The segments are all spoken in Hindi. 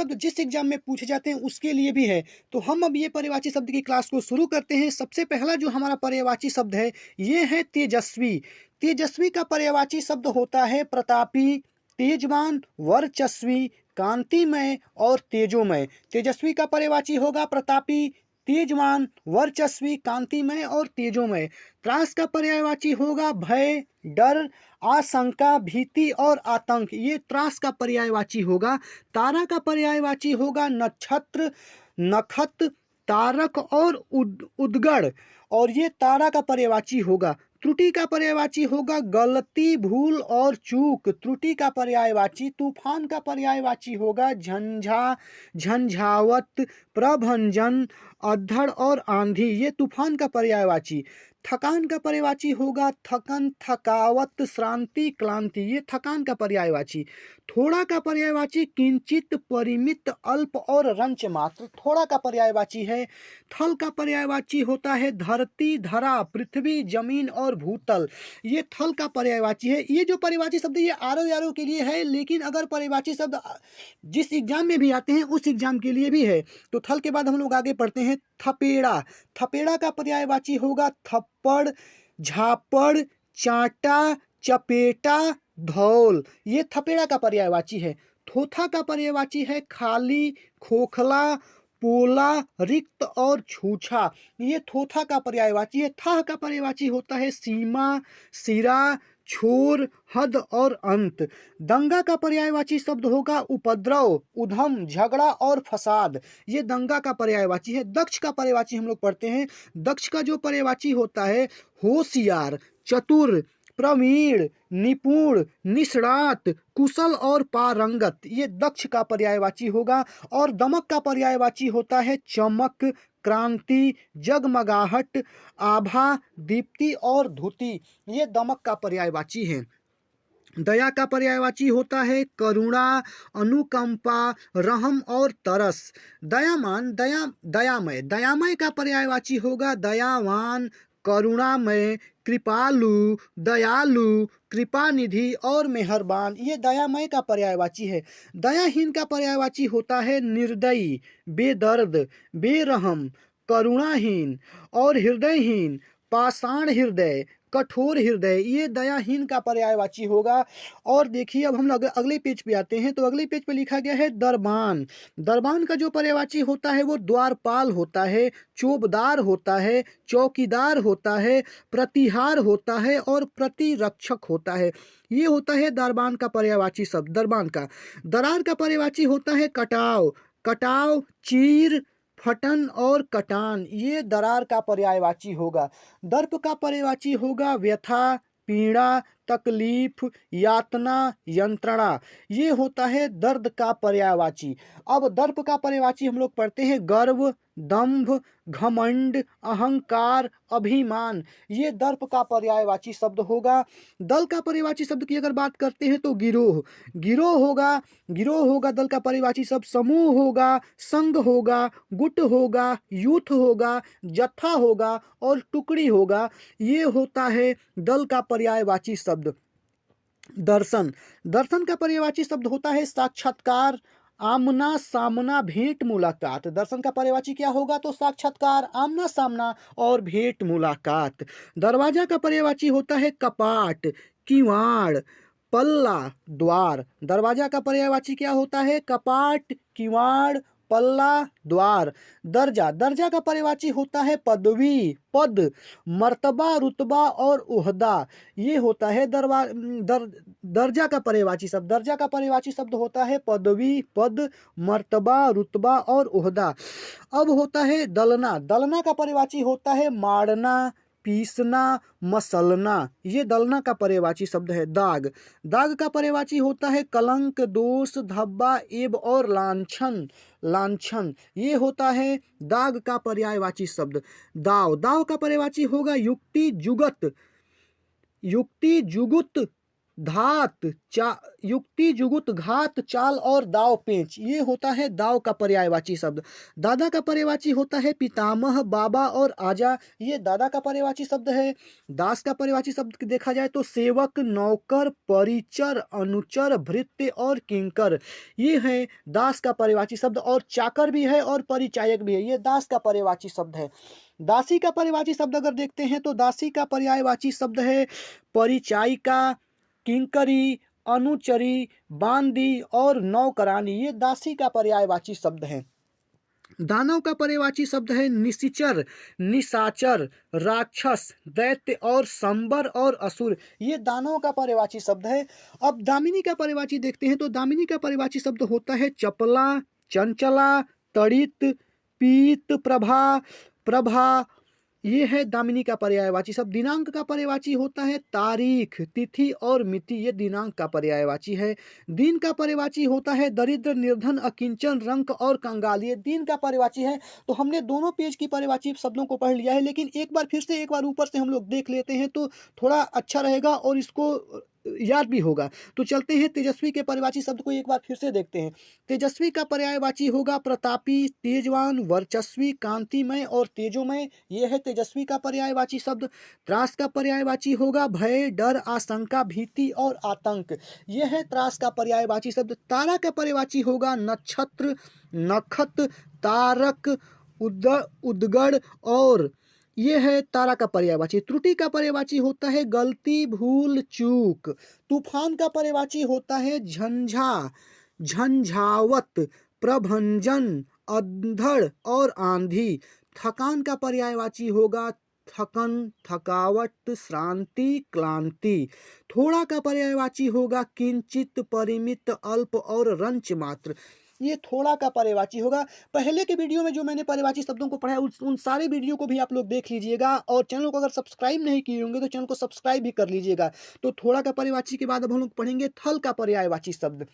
शब्द जिस एग्जाम में पूछे जाते हैं उसके लिए भी है। तो हम अब ये पर्यायवाची शब्द की क्लास को शुरू करते हैं। सबसे पहला जो हमारा पर्यायवाची शब्द है ये है तेजस्वी। तेजस्वी का पर्यायवाची शब्द होता है प्रतापी, तेजवान, वर्चस्वी, कांतिमय और तेजोमय। तेजस्वी का पर्यायवाची होगा प्रतापी, तेजवान, वर्चस्वी, कांतिमय और तेजोमय। त्रास का पर्यायवाची होगा भय, डर, आशंका, भीति और आतंक। ये त्रास का पर्यायवाची होगा। तारा का पर्यायवाची होगा नक्षत्र, नखत, तारक और उद्गड़ और ये तारा का पर्यायवाची होगा। त्रुटि का पर्यायवाची होगा गलती, भूल और चूक। त्रुटि का पर्यायवाची। तूफान का पर्यायवाची होगा झंझा, झंझावत, प्रभंजन, अधड़ और आंधी। ये तूफान का पर्यायवाची। थकान का पर्यायवाची होगा थकन, थकावत, श्रांति, क्लांति। ये थकान का पर्यायवाची। थोड़ा का पर्यायवाची किंचित, परिमित, अल्प और रंच मात्र। थोड़ा का पर्यायवाची है। थल का पर्यायवाची होता है धरती, धरा, पृथ्वी, जमीन और भूतल। ये थल का पर्यायवाची है। ये जो पर्यायवाची शब्द ये आरो के लिए है, लेकिन अगर पर्यायवाची शब्द जिस एग्जाम में भी आते हैं उस एग्जाम के लिए भी है। तो थल के बाद हम लोग आगे पढ़ते हैं थपेड़ा। थपेड़ा का पर्यायवाची होगा थप्पड़, झापड़, चाटा, चपेटा, धौल। ये थपेड़ा का पर्यायवाची है। थोथा का पर्यायवाची है खाली, खोखला, पोला, रिक्त और छूछा। ये थोथा का पर्यायवाची है। थाह का पर्यायवाची होता है सीमा, सिरा, छोर, हद और अंत। दंगा का पर्यायवाची शब्द होगा उपद्रव, उधम, झगड़ा और फसाद। ये दंगा का पर्यायवाची है। दक्ष का पर्यायवाची हम लोग पढ़ते हैं। दक्ष का जो पर्यायवाची होता है होशियार, चतुर, प्रवीण, निपुण, निष्णात, कुशल और पारंगत। ये दक्ष का पर्यायवाची होगा। और दमक का पर्यायवाची होता है चमक, क्रांति, जगमगाहट, आभा, दीप्ति और धुति। ये दमक का पर्यायवाची है। दया का पर्यायवाची होता है करुणा, अनुकंपा, रहम और तरस। दयामान, दयामय। दयामय का पर्यायवाची होगा दयावान, करुणामय, कृपालु, दयालु, कृपानिधि और मेहरबान। ये दयामय का पर्यायवाची है। दयाहीन का पर्यायवाची होता है निर्दयी, बेदर्द, बेरहम, करुणाहीन और हृदयहीन, पाषाण हृदय, कठोर हृदय। ये दयाहीन का पर्यायवाची होगा। और देखिए अब हम लोग अगले पेज पे आते हैं। तो अगले पेज पे लिखा गया है दरबान। दरबान का जो पर्यायवाची होता है वो द्वारपाल होता है, चौबदार होता है, चौकीदार होता है, प्रतिहार होता है और प्रतिरक्षक होता है। ये होता है दरबान का पर्यायवाची शब्द। दरबान का। दरार का पर्यायवाची होता है कटाव, कटाव, चीर, फटन और कटान। ये दरार का पर्यायवाची होगा। दर्प का पर्यायवाची होगा व्यथा, पीड़ा, तकलीफ, यातना, यंत्रणा। ये होता है दर्द का पर्यायवाची। अब दर्प का पर्यायवाची हम लोग पढ़ते हैं गर्व, दंभ, घमंड, अहंकार, अभिमान। ये दर्प का पर्यायवाची शब्द होगा। दल का पर्यायवाची शब्द की अगर बात करते हैं तो गिरोह। गिरोह होगा, गिरोह होगा दल का पर्यायवाची शब्द। समूह होगा, संघ होगा, गुट होगा, यूथ होगा, जत्था होगा और टुकड़ी होगा। ये होता है दल का पर्यायवाची शब्द। दर्शन। दर्शन का पर्यायवाची शब्द होता है साक्षात्कार, आमना सामना, भेंट मुलाकात। दर्शन का पर्यायवाची क्या होगा तो साक्षात्कार, आमना सामना और भेंट मुलाकात। दरवाजा का पर्यायवाची होता है कपाट, किवाड़, पल्ला, द्वार। दरवाजा का पर्यायवाची क्या होता है कपाट, किवाड़, पल्ला, द्वार। दर्जा। दर्जा का पर्यायवाची होता है पदवी, पद, मर्तबा, रुतबा और ओहदा। ये होता है दर्जा का पर्यायवाची शब्द। दर्जा का पर्यायवाची शब्द होता है पदवी, पद, मर्तबा, रुतबा और ओहदा। अब होता है दलना। दलना का पर्यायवाची होता है मारना, पीसना, मसलना। ये दलना का पर्यायवाची शब्द है। दाग। दाग का पर्यायवाची होता है कलंक, दोष, धब्बा, एब और लांछन, लांछन। ये होता है दाग का पर्यायवाची शब्द। दाव। दाव का पर्यायवाची होगा युक्ति, जुगत, युक्ति, जुगुत, धात, युक्ति, जुगुत, घात, चाल और दाव पेंच, ये होता है दाव का पर्यायवाची शब्द। दादा का पर्यायवाची होता है पितामह, बाबा और आजा, ये दादा का पर्यायवाची शब्द है। दास का पर्यायवाची शब्द देखा जाए तो सेवक, नौकर, परिचर, अनुचर, भृत्य और किंकर, ये है दास का पर्यायवाची शब्द। और चाकर भी है और परिचायक भी है, ये दास का पर्यायवाची शब्द है। दासी का पर्यायवाची शब्द अगर देखते हैं तो दासी का पर्यायवाची शब्द है परिचायिका, किंकरी, अनुचरी, बांदी और नौकरानी, ये दासी का पर्यायवाची शब्द है। दानव का पर्यायवाची शब्द है निशिचर, निशाचर, राक्षस, दैत्य और संबर और असुर, ये दानव का पर्यायवाची शब्द है। अब दामिनी का पर्यायवाची देखते हैं तो दामिनी का पर्यायवाची शब्द होता है चपला, चंचला, तड़ित, पीत, प्रभा, प्रभा, ये है दामिनी का पर्यायवाची शब्द। दिनांक का पर्यायवाची होता है तारीख, तिथि और मिति, ये दिनांक का पर्यायवाची है। दिन का पर्यायवाची होता है दरिद्र, निर्धन, अकिंचन, रंक और कंगाल, ये दिन का पर्यायवाची है। तो हमने दोनों पेज की पर्यायवाची शब्दों को पढ़ लिया है, लेकिन एक बार फिर से एक बार ऊपर से हम लोग देख लेते हैं तो थोड़ा अच्छा रहेगा और इसको याद भी होगा। तो चलते हैं तेजस्वी के पर्यायवाची शब्द को एक बार फिर से देखते हैं। तेजस्वी का पर्यायवाची होगा प्रतापी, तेजवान, वर्चस्वी, कांतिमय और तेजोमय, ये है तेजस्वी का पर्यायवाची शब्द। त्रास का पर्यायवाची होगा भय, डर, आशंका, भीति और आतंक, ये है त्रास का पर्यायवाची शब्द। तारा का पर्यायवाची होगा नक्षत्र, नखत, तारक, उद्गड़ और ये है तारा का पर्यायवाची। त्रुटि का पर्यायवाची होता है गलती, भूल, चूक। तूफान का पर्यायवाची होता है झंझा, झंझावत, प्रभंजन, अंधड़ और आंधी। थकान का पर्यायवाची होगा थकन, थकावट, श्रांति, क्लांति। थोड़ा का पर्यायवाची होगा किंचित, परिमित, अल्प और रंच मात्र, ये थोड़ा का पर्यायवाची होगा। पहले के वीडियो में जो मैंने पर्यायवाची शब्दों को पढ़ा है उन सारे वीडियो को भी आप लोग देख लीजिएगा, और चैनल को अगर सब्सक्राइब नहीं किए होंगे तो चैनल को सब्सक्राइब भी कर लीजिएगा। तो थोड़ा का पर्यायवाची के बाद अब हम लोग पढ़ेंगे थल का पर्यायवाची शब्द।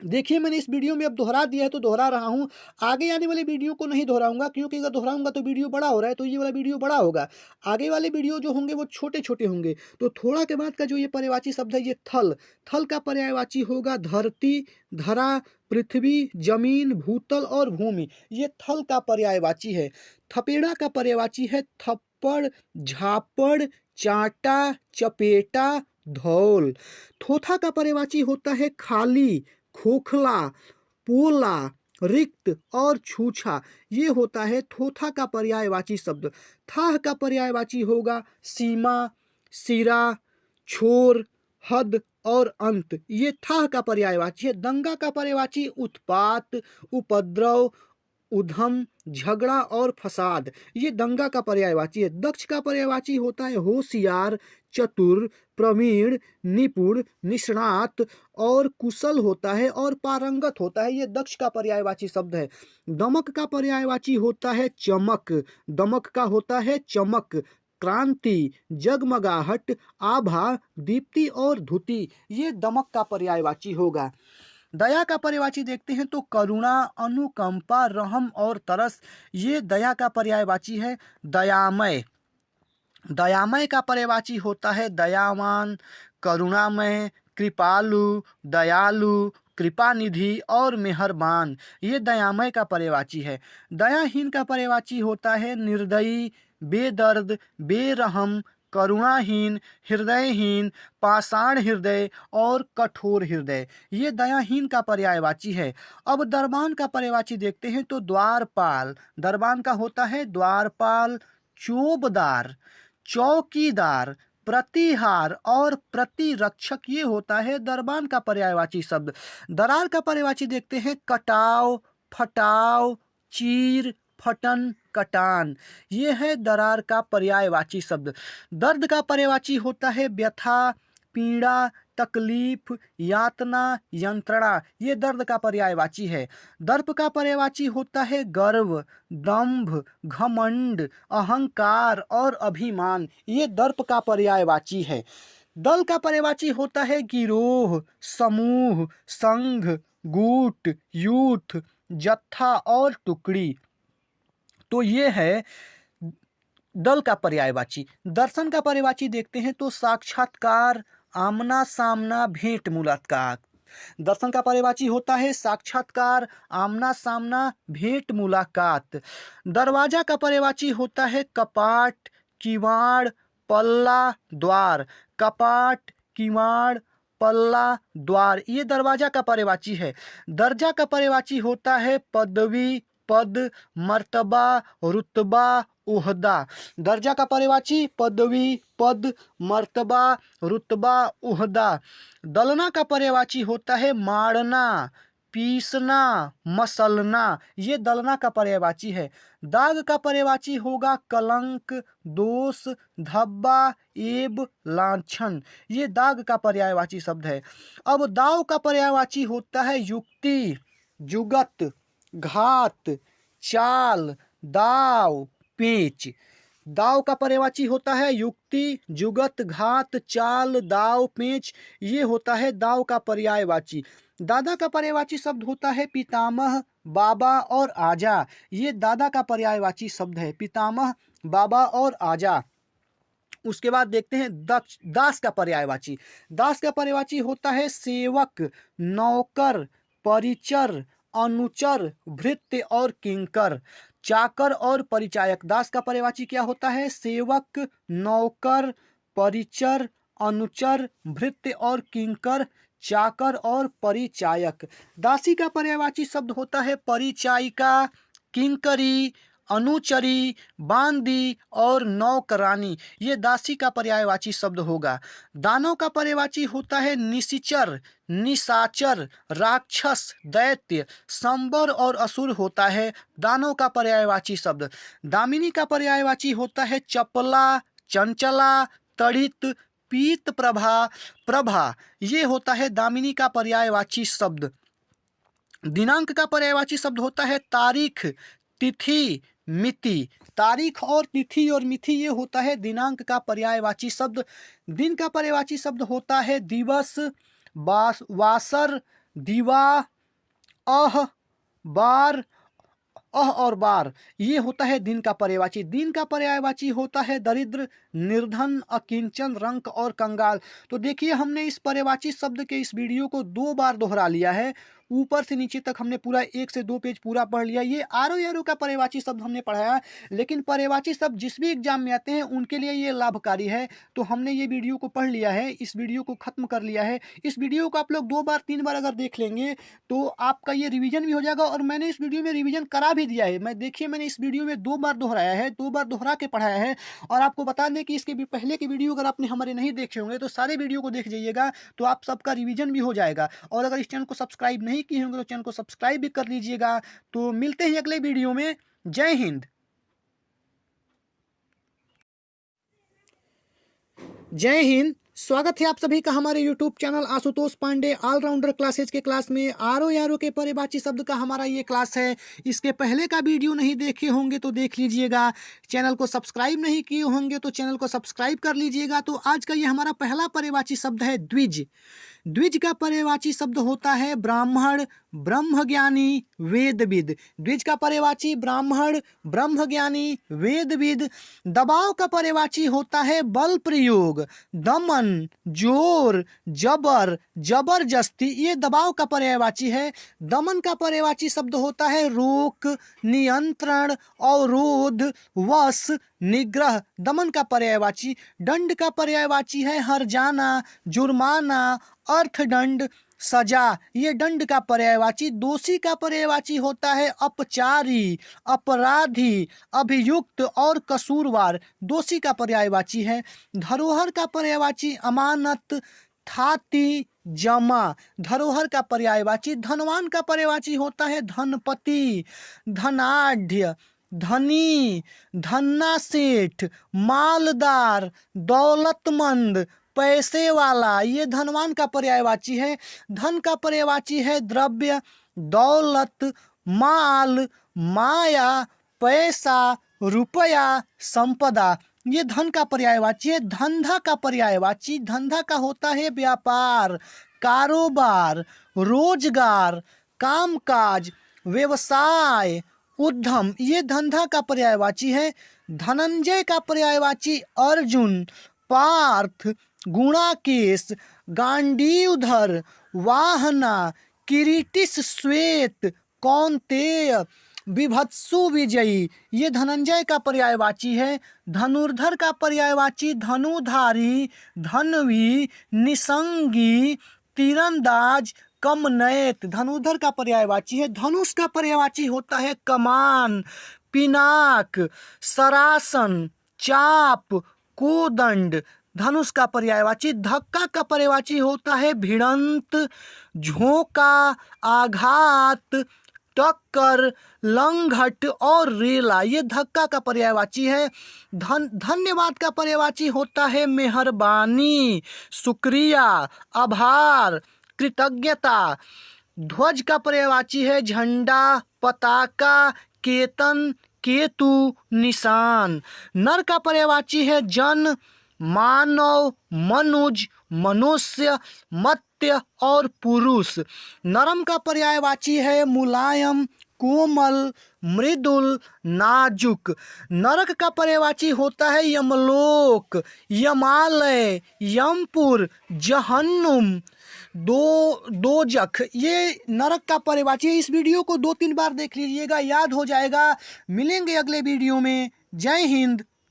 देखिए मैंने इस वीडियो में अब दोहरा दिया है तो दोहरा रहा हूँ, आगे आने वाले वीडियो को नहीं दोहराऊंगा, क्योंकि अगर दोहराऊंगा तो वीडियो बड़ा हो रहा है, तो ये वाला वीडियो बड़ा होगा, आगे वाले वीडियो जो होंगे वो छोटे छोटे होंगे। तो थोड़ा के बाद का जो ये पर्यायवाची शब्द है ये थल, थल का पर्यायवाची होगा धरती, धरा, पृथ्वी, जमीन, भूतल और भूमि, ये थल का पर्यायवाची है। थपेड़ा का पर्यायवाची है थप्पड़, झापड़, चाटा, चपेटा, धौल। थोथा का पर्यायवाची होता है खाली, खोखला, पोला, रिक्त और छूछा, ये होता है थोथा का पर्यायवाची शब्द। थाह का पर्यायवाची होगा सीमा, सिरा, छोर, हद और अंत, ये थाह का पर्यायवाची है। दंगा का पर्यायवाची उत्पात, उपद्रव, उधम, झगड़ा और फसाद, ये दंगा का पर्यायवाची है। दक्ष का पर्यायवाची होता है होशियार, चतुर, प्रवीण, निपुण, निष्णात और कुशल होता है और पारंगत होता है, ये दक्ष का पर्यायवाची शब्द है। दमक का पर्यायवाची होता है चमक, दमक का होता है चमक, क्रांति, जगमगाहट, आभा, दीप्ति और धुति, ये दमक का पर्यायवाची होगा। दया का पर्यायवाची देखते हैं तो करुणा, अनुकंपा, रहम और तरस, ये दया का पर्यायवाची है। दयामय, दयामय का पर्यायवाची होता है दयावान, करुणामय, कृपालु, दयालु, कृपानिधि और मेहरबान, ये दयामय का पर्यायवाची है। दयाहीन का पर्यायवाची होता है निर्दयी, बेदर्द, बेरहम, करुणाहीन, हृदयहीन, पाषाण हृदय और कठोर हृदय, ये दयाहीन का पर्यायवाची है। अब दरबान का पर्यायवाची देखते हैं तो द्वारपाल, दरबान का होता है द्वारपाल, चौबदार, चौकीदार, प्रतिहार और प्रतिरक्षक, ये होता है दरबान का पर्यायवाची शब्द। दरार का पर्यायवाची देखते हैं कटाव, फटाव, चीर, फटन, कटान, ये है दरार का पर्यायवाची शब्द। दर्द का पर्यायवाची होता है व्यथा, पीड़ा, तकलीफ, यातना, यंत्रणा, ये दर्द का पर्यायवाची है। दर्प का पर्यायवाची होता है गर्व, दंभ, घमंड, अहंकार और अभिमान, ये दर्प का पर्यायवाची है। दल का पर्यायवाची होता है गिरोह, समूह, संघ, गुट, यूथ, जत्था और टुकड़ी, तो ये है दल का पर्यायवाची। दर्शन का पर्यायवाची देखते हैं तो साक्षात्कार, आमना सामना भेंट मुलाकात। दर्शन का पर्यायवाची होता है साक्षात्कार, आमना सामना, भेंट मुलाकात। दरवाजा का पर्यायवाची होता है कपाट, किवाड़, पल्ला, द्वार। कपाट, किवाड़, पल्ला, द्वार, ये दरवाजा का पर्यायवाची है। दर्जा का पर्यायवाची होता है पदवी, पद, मर्तबा, रुतबा, ओहदा। दर्जा का पर्यायवाची पदवी, पद, मर्तबा, रुतबा, ओहदा। दलना का पर्यायवाची होता है मारना, पीसना, मसलना, ये दलना का पर्यायवाची है। दाग का पर्यायवाची होगा कलंक, दोष, धब्बा, एब, लांछन, ये दाग का पर्यायवाची शब्द है। अब दाव का पर्यायवाची होता है युक्ति, जुगत, घात, चाल, दाव, पेच। दाव का पर्यायवाची होता है युक्ति, जुगत, घात, चाल, दाव, पेच, ये होता है दाव का पर्यायवाची। दादा का पर्यायवाची शब्द होता है पितामह, बाबा और आजा, ये दादा का पर्यायवाची शब्द है, पितामह, बाबा और आजा। उसके बाद देखते हैं दास का पर्यायवाची। दास का पर्यायवाची होता है सेवक, नौकर, परिचर, अनुचर, भृत्य और किंकर। चाकर और परिचायक। दास का पर्यायवाची क्या होता है? सेवक, नौकर, परिचर, अनुचर, भृत्य और किंकर, चाकर और परिचायक। दासी का पर्यायवाची शब्द होता है परिचायिका, किंकरी, अनुचरी, बांदी और नौकरानी, ये दासी का पर्यायवाची शब्द होगा। दानव का पर्यायवाची होता है निशिचर, निशाचर, राक्षस, दैत्य, संबर और असुर होता है दानव का पर्यायवाची शब्द। दामिनी का पर्यायवाची होता है चपला, चंचला, तड़ित, पीत प्रभा, प्रभा, ये होता है दामिनी का पर्यायवाची शब्द। दिनांक का पर्यायवाची शब्द होता है तारीख, तिथि, मिति। तारीख और तिथि और मिति ये होता है दिनांक का पर्यायवाची शब्द। दिन का पर्यायवाची शब्द होता है दिवस, वासर, दिवा, अह, बार, और बार, ये होता है दिन का पर्यायवाची। दिन का पर्यायवाची होता है दरिद्र, निर्धन, अकिंचन, रंक और कंगाल। तो देखिए हमने इस पर्यायवाची शब्द के इस वीडियो को 2 बार दोहरा लिया है, ऊपर से नीचे तक हमने पूरा 1 से 2 पेज पूरा पढ़ लिया। ये आरो यारो का पर्यायवाची शब्द हमने पढ़ाया, लेकिन पर्यायवाची शब्द जिस भी एग्जाम में आते हैं उनके लिए ये लाभकारी है। तो हमने ये वीडियो को पढ़ लिया है, इस वीडियो को खत्म कर लिया है। इस वीडियो को आप लोग 2 बार 3 बार अगर देख लेंगे तो आपका ये रिवीजन भी हो जाएगा। और मैंने इस वीडियो में रिवीजन करा भी दिया है। मैंने इस वीडियो में 2 बार दोहराया है, 2 बार दोहरा के पढ़ाया है। और आपको बता दें कि इसके भी पहले के वीडियो अगर आपने हमारे नहीं देखे होंगे तो सारे वीडियो को देख जाइएगा, तो आप सबका रिवीजन भी हो जाएगा। और अगर इस चैनल को सब्सक्राइब नहीं किए होंगे तो चैनल को सब्सक्राइब भी कर लीजिएगा। तो मिलते हैं अगले वीडियो में। जय हिंद। जय हिंद। स्वागत है आप सभी का हमारे YouTube channel Ashutosh Pandey allrounder classes के क्लास में। आरो यारो के पर्यायवाची शब्द का हमारा ये क्लास है। इसके पहले का वीडियो नहीं देखे होंगे तो देख लीजिएगा। चैनल को सब्सक्राइब नहीं किए होंगे तो चैनल को सब्सक्राइब कर लीजिएगा। तो आज का ये हमारा पहला पर्यायवाची शब्द है द्विज। द्विज का पर्यायवाची शब्द होता है ब्राह्मण, ब्रह्मज्ञानी, वेदविद। द्विज का पर्यायवाची ब्राह्मण, ब्रह्मज्ञानी, वेदविद। दबाव का पर्यायवाची होता है बल प्रयोग, दमन, जोर, जबर, जबरदस्ती, ये दबाव का पर्यायवाची है। दमन का पर्यायवाची शब्द होता है रोक, नियंत्रण, अवरोध, वश, निग्रह, दमन का पर्यायवाची। दंड का पर्यायवाची है हर्जाना, जुर्माना, अर्थदंड, सजा, ये दंड का पर्यायवाची। दोषी का पर्यायवाची होता है अपचारी, अपराधी, अभियुक्त और कसूरवार, दोषी का पर्यायवाची है। धरोहर का पर्यायवाची अमानत, थाती, जमा, धरोहर का पर्यायवाची। धनवान का पर्यायवाची होता है धनपति, धनाढ़, धनी, धन्ना सेठ, मालदार, दौलतमंद, पैसे वाला, ये धनवान का पर्यायवाची है। धन का पर्यायवाची है द्रव्य, दौलत, माल, माया, पैसा, रुपया, संपदा, ये धन का पर्यायवाची है। धंधा का पर्यायवाची, धंधा का होता है व्यापार, कारोबार, रोजगार, कामकाज, व्यवसाय, उद्यम, ये धंधा का पर्यायवाची है। धनंजय का पर्यायवाची अर्जुन, पार्थ, गुणाकेश, गांडीवधर, वाहना, किरीटिस, श्वेत, कौंतेय, विभत्सु, विजयी। ये धनंजय का पर्यायवाची है। धनुर्धर का पर्यायवाची धनुधारी, धनवी, निसंगी, तीरंदाज, कमनैत। धनुर्धर का पर्यायवाची है। धनुष का पर्यायवाची होता है कमान, पिनाक, सरासन, चाप, कोदंड। धनुष का पर्यायवाची। धक्का का पर्यायवाची होता है भिड़ंत, झोंका, आघात, टक्कर, लंघट और रेला। ये धक्का का पर्यायवाची है। धन्यवाद का पर्यायवाची होता है मेहरबानी, शुक्रिया, आभार, कृतज्ञता। ध्वज का पर्यायवाची है झंडा, पताका, केतन, केतु, निशान। नर का पर्यायवाची है जन, मानव, मनुज, मनुष्य, मत्य और पुरुष। नरम का पर्यायवाची है मुलायम, कोमल, मृदुल, नाजुक। नरक का पर्यायवाची होता है यमलोक, यमालय, यमपुर, जहन्नुम, दोजख। ये नरक का पर्यायवाची है। इस वीडियो को 2-3 बार देख लीजिएगा, याद हो जाएगा। मिलेंगे अगले वीडियो में। जय हिंद।